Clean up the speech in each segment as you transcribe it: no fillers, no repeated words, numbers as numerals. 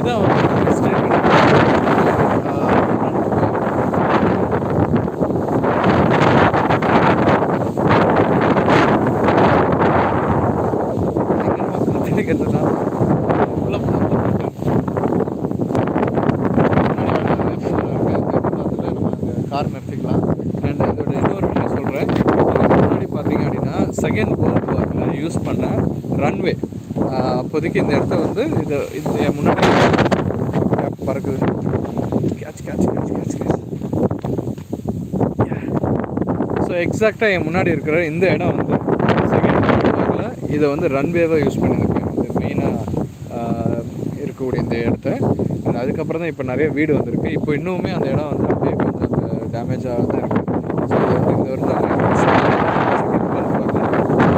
இதான் வந்து ஸ்ட்ரீட் கிடைக்கிறதுனா உள்ள கார் நிறுத்திக்கலாம். அண்ட் இதோட இன்னொரு விஷயம் சொல்கிறேன். முன்னாடி பார்த்தீங்க அப்படின்னா செகண்ட் வேர்ல்டு வாரில் யூஸ் பண்ண ரன்வே. அப்போதைக்கு இந்த இடத்த வந்து இது முன்னாடி பறக்குது. Catch catch catch catch catch. So எக்ஸாக்டாக என் முன்னாடி இருக்கிற இந்த இடம் வந்து செகண்ட் வேர்ல்டு வாரில் இதை வந்து ரன்வேவாக யூஸ் பண்ணியிருக்கேன். இந்த மெயினாக இருக்கக்கூடிய இந்த இடத்த. அதுக்கப்புறம் தான் இப்போ நிறைய வீடு வந்திருக்கு. இப்போ இன்னுமே அந்த இடம் வந்து அப்படியே கொஞ்சம் அந்த டேமேஜாக தான் இருக்குது. ஸோ அது வந்து இங்கே இருந்து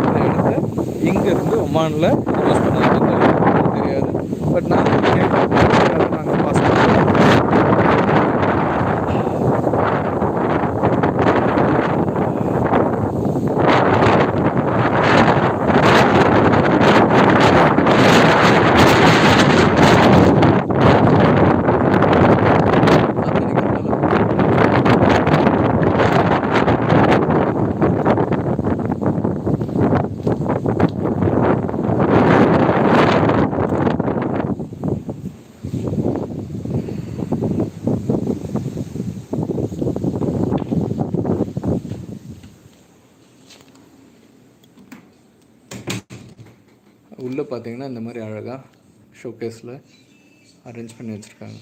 இந்த இடத்த இங்கேருந்து ஒமானில் யூஸ் பண்ணாங்க தெரியாது. பட் நாங்கள் நாங்கள் பாஸ் பண்ணோம். உள்ளே பார்த்தீங்கன்னா இந்த மாதிரி அழகாக ஷோகேஸில் அரேஞ்ச் பண்ணி வச்சுருக்காங்க.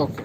ஓகே.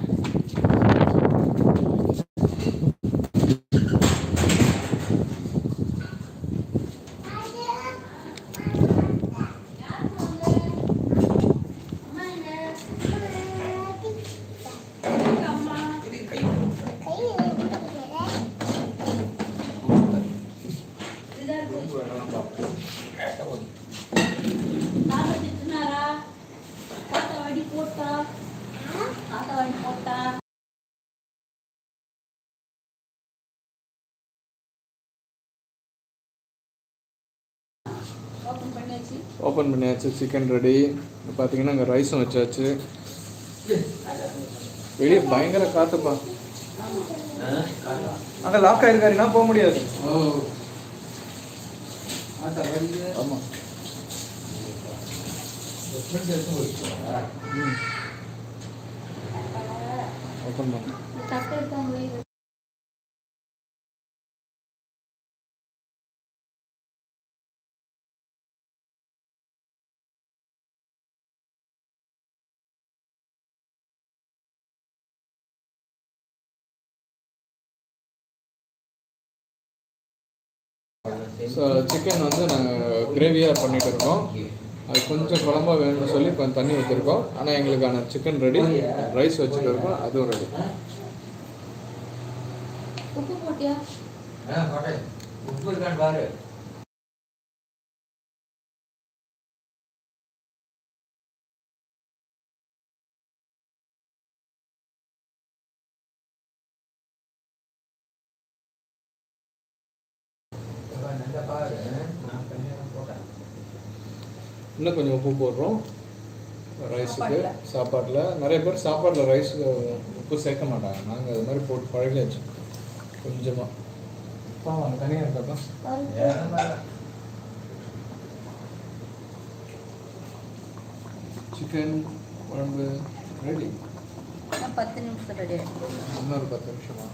ஓப்பன் பண்ணியாச்சு. Chicken ready. பார்த்தீங்கன்னா அங்கே ரைஸும் வச்சாச்சு. வெளியே பயங்கர காற்றுப்பா. அங்கே லாக் ஆகிருக்காருன்னா போக முடியாது. ஆமாம். ஓப்பன் பண்ண ஸோ சிக்கன் வந்து நாங்கள் கிரேவியாக பண்ணிகிட்டு இருக்கோம். அது கொஞ்சம் குழம்பா வேணும்னு சொல்லி கொஞ்சம் தண்ணி ஊற்றிருக்கோம். ஆனால் எங்களுக்கான சிக்கன் ரெடி. ரைஸ் வச்சுட்டு இருக்கோம், அதுவும் ரெடி. உப்பு போட்டியா? உப்பு இருக்கான்னு பாரு. இன்னும் கொஞ்சம் உப்பு போடுறோம் ரைஸுக்கு. சாப்பாட்டில் நிறைய பேர் சாப்பாட்டில் ரைஸ் உப்பு சேர்க்க மாட்டாங்க. நாங்கள் அது மாதிரி போட்டு பழகியாச்சு கொஞ்சமாக. அங்கே தனியாக இருக்காப்பா. சிக்கன் குழம்பு ரெடி. 10 நிமிஷம் ரெடி ஆகிடும். இன்னொரு 10 நிமிஷமா?